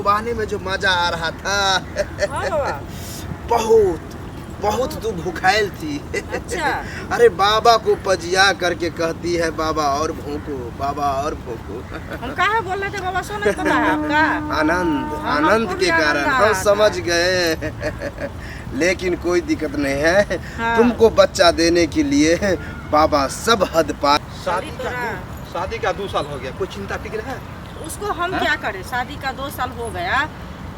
भुकवाने में जो मजा आ रहा था हाँ बाबा। बहुत बहुत तू भुखाइल थी। अच्छा। अरे बाबा को पजिया करके कहती है बाबा और भूको, बाबा और भूको। हम कहाँ बोल रहे थे बाबा, सो नहीं पता है आपका? आनंद आनंद हमको के भी कारण आनंद आ हम रहा समझ था। गए। लेकिन कोई दिक्कत नहीं है। हाँ। तुमको बच्चा देने के लिए बाबा सब हद पार। शादी का 2 साल हो गया, कोई चिंता फिक्र है? उसको हम क्या करें? शादी का 2 साल हो गया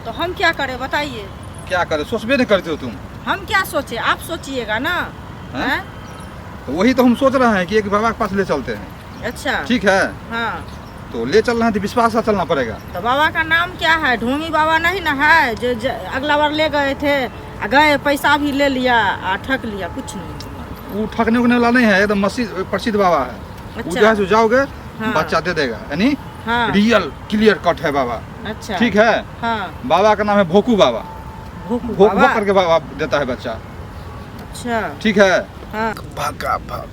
तो हम क्या करें बताइए? क्या करे, सोचबे नहीं करते हो तुम? हम क्या सोचे, आप सोचिएगा ना। हाँ? हैं? तो वही तो हम सोच रहे हैं कि एक बाबा के पास ले चलते हैं। अच्छा ठीक है, हाँ। तो ले चल रहे हैं तो विश्वास से चलना पड़ेगा। तो बाबा का नाम क्या है? ढोंगी बाबा नहीं ना है जो अगला बार ले गए थे, गए पैसा भी ले लिया और ठग लिया, कुछ नहीं। वो ठगने उगने वाला नहीं है, एकदम मसीह प्रसिद्ध बाबा है। वो अच्छा। जो है सो जाओगे हाँ। बच्चा दे देगा, यानी हाँ। रियल क्लियर कट है बाबा। अच्छा ठीक है, हाँ। बाबा का नाम है भोकू बाबा। भूकू भोक बाबा। भोक करके बाबा देता है बच्चा। अच्छा ठीक है, हाँ। भका भक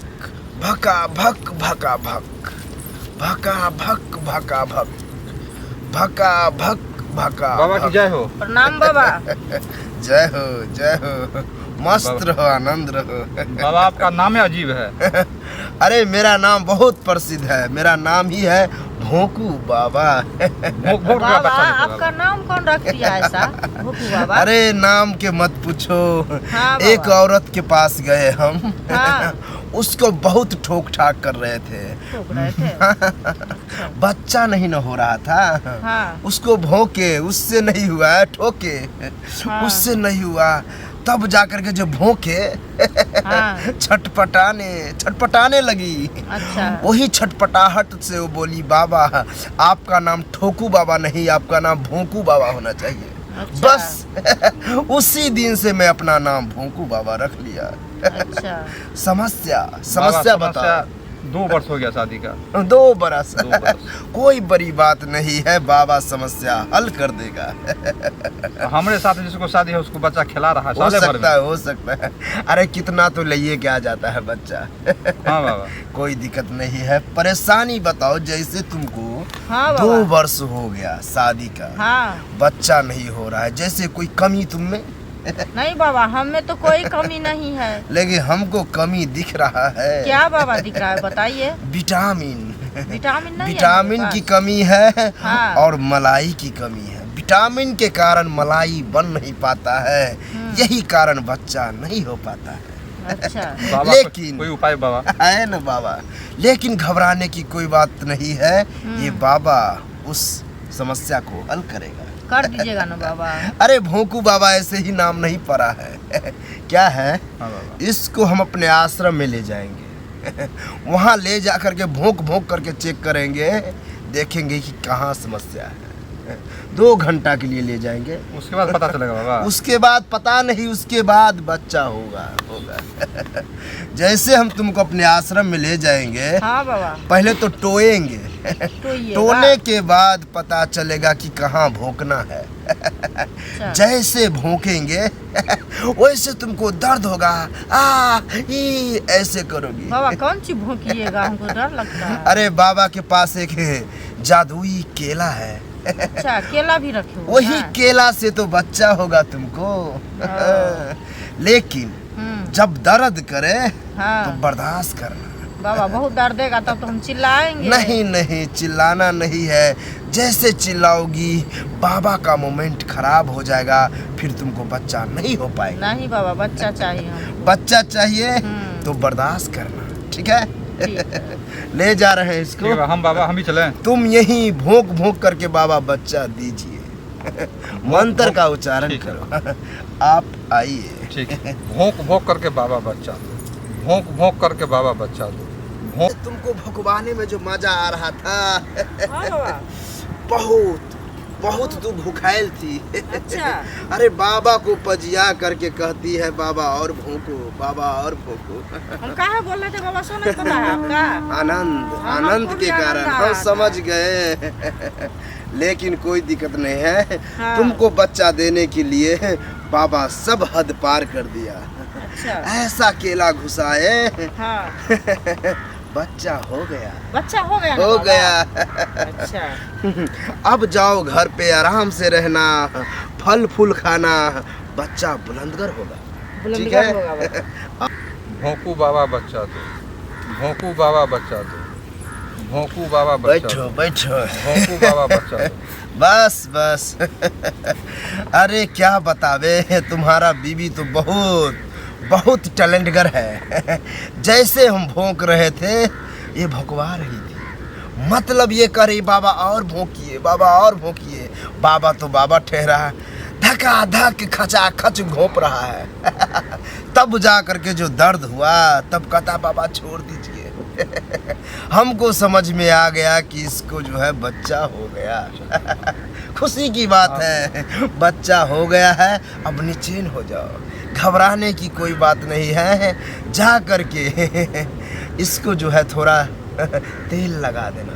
भका भक भका भक भका भक भका भक भका भक भका बाबा की भक। जय हो। प्रणाम बाबा। जय हो जय हो, मस्त रहो, आनंद रहो। बाबा आपका नाम है अजीब है। अरे मेरा नाम बहुत प्रसिद्ध है, मेरा नाम ही है भोंकू बाबा। भोक भोक का बाबा बच्चा देता है आपका बाबा। नाम कौन रख दिया ऐसा? भूकू बाबा। अरे नाम के मत पूछो। हाँ बाबा। एक औरत के पास गए हम। हाँ। उसको बहुत ठोक ठाक कर रहे थे। ठोक रहे थे। बच्चा नहीं न हो रहा था। हाँ। उसको भौंके, उससे नहीं हुआ, ठोके हाँ। उससे नहीं हुआ, तब जाकर के जो भौंके हाँ। छटपटाने लगी। अच्छा। वही छटपटाहट से वो बोली, बाबा आपका नाम ठोकू बाबा नहीं, आपका नाम भोंकू बाबा होना चाहिए। अच्छा। बस उसी दिन से मैं अपना नाम भोंकू बाबा रख लिया। अच्छा। समस्या बाबा, समस्या बताओ। 2 वर्ष हो गया शादी का। 2 बरस 2 बरस। कोई बड़ी बात नहीं है, बाबा समस्या हल कर देगा। हमारे साथ जिसको शादी है उसको बच्चा खिला रहा है हो साले भर सकता में। है, हो सकता है। अरे कितना तो लिए के आ जाता है बच्चा। हाँ बाबा। कोई दिक्कत नहीं है। परेशानी बताओ, जैसे तुमको हाँ 2 बाबा। वर्ष हो गया शादी का, हाँ। बच्चा नहीं हो रहा है, जैसे कोई कमी तुम में? नहीं बाबा, हम में तो कोई कमी नहीं है। लेकिन हमको कमी दिख रहा है। क्या बाबा दिख रहा है बताइए? विटामिन विटामिन नहीं है विटामिन मेरे की पास। कमी है। हाँ। और मलाई की कमी है। विटामिन के कारण मलाई बन नहीं पाता है, यही कारण बच्चा नहीं हो पाता है। अच्छा। बाबा लेकिन कोई उपाय बाबा? है ना बाबा, लेकिन घबराने की कोई बात नहीं है। ये बाबा उस समस्या को हल करेगा। कर दीजिएगा ना बाबा। अरे भोंकू बाबा ऐसे ही नाम नहीं पड़ा है। क्या है, हाँ बाबा। इसको हम अपने आश्रम में ले जाएंगे। वहाँ ले जा करके भोंक भोंक करके चेक करेंगे, देखेंगे कि कहाँ समस्या है। 2 घंटा के लिए ले जाएंगे, उसके बाद पता चलेगा बाबा। उसके बाद पता नहीं, उसके बाद बच्चा होगा। जैसे हम तुमको अपने आश्रम में ले जाएंगे, हाँ बाबा। पहले तो टोएंगे, टोइएगा। टोने के बाद पता चलेगा कि कहाँ भोंकना है। अच्छा। जैसे भोंकेंगे वैसे तुमको दर्द होगा, ई ऐसे करोगी। बाबा कौन सी भौंकिएगा, हमको डर लगता है। अरे बाबा के पास एक जादुई केला है। अच्छा, केला भी रखे हुए वही हैं? केला से तो बच्चा होगा तुमको। लेकिन जब दर्द करे हाँ। तो बर्दाश्त करना। बाबा बहुत दर्द देगा तब तो हम चिल्लाएंगे। नहीं नहीं, चिल्लाना नहीं है। जैसे चिल्लाओगी बाबा का मोमेंट खराब हो जाएगा, फिर तुमको बच्चा नहीं हो पाएगा। नहीं बाबा, बच्चा चाहिए हमको। बच्चा चाहिए तो बर्दाश्त करना, ठीक है? ठीक है। ले जा रहे हैं इसको। हम बाबा हम ही चलें? तुम यही भोंक भोंक करके बाबा बच्चा दीजिए। मंत्र का उच्चारण करो। आप आइए। ठीक है, भोंक भोंक करके बाबा बच्चा दो, भोंक भोंक करके बाबा बच्चा दो। तुमको भगवाने में जो मजा आ रहा था, हाँ बाबा। बहुत बहुत तू भूखाइल थी। अच्छा। अरे बाबा को पजिया करके कहती है बाबा और भोंको, बाबा और भोंको। हम कहाँ बोल रहे थे बाबा, सो नहीं पता है आपका? आनंद हाँ, आनंद हमको के भी कारण आनंद आ हम रहा था। समझ गए। लेकिन कोई दिक्कत नहीं है। हाँ। तुमको बच्चा देने के लिए बाबा सब हद पार कर दिया। अच्छा। ऐसा केला घुसाए, हाँ। बच्चा हो गया। बच्चा हो गया ना हो बाबा? गया। अच्छा अब जाओ घर पे आराम से रहना, फल फूल खाना, बच्चा बुलंदगर होगा। ठीक बुलंदगर है? होगा बच्चा। भोंकू बाबा बच्चा दो, भोंकू बाबा बच्चा दो, भोंकू बाबा बच्चा बैठो दो, बैठो। भोंकू बाबा बच्चा दो। बस बस। अरे क्या बतावे, तुम्हारा बीवी तो बहुत बहुत टैलेंटगर है। जैसे हम भौंक रहे थे ये भौंकवा रही थी, मतलब ये कह रही बाबा और भौंकिए, बाबा और भौंकिए। बाबा तो बाबा ठहरा, धका धक खचा खच घोंप रहा है। तब जा करके जो दर्द हुआ, तब कहता बाबा छोड़ दीजिए। हमको समझ में आ गया कि इसको जो है बच्चा हो गया। खुशी की बात है, बच्चा हो गया है, अब निश्चिंत हो जाओ, घबराने की कोई बात नहीं है। जा करके इसको जो है थोड़ा तेल लगा देना,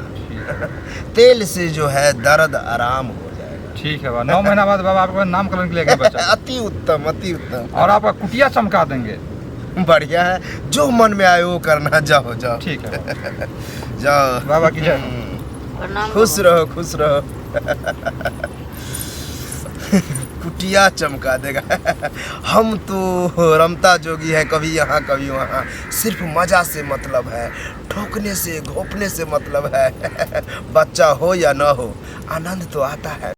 तेल से जो है दर्द आराम हो जाएगा। ठीक है बाबा, 9 महीना बाद बाबा आपको नामकरण के लिए गए बच्चा अति उत्तम अति उत्तम। और आपका कुटिया चमका देंगे। बढ़िया है, जो मन में आए वो करना। जाओ जाओ ठीक है बाबा। जाओ। बाबा की जय। प्रणाम खुश बाबा। रहो खुश रहो। कुटिया चमका देगा। हम तो रमता जोगी है, कभी यहाँ कभी वहाँ, सिर्फ मजा से मतलब है, ठोकने से घोपने से मतलब है। बच्चा हो या ना हो, आनंद तो आता है।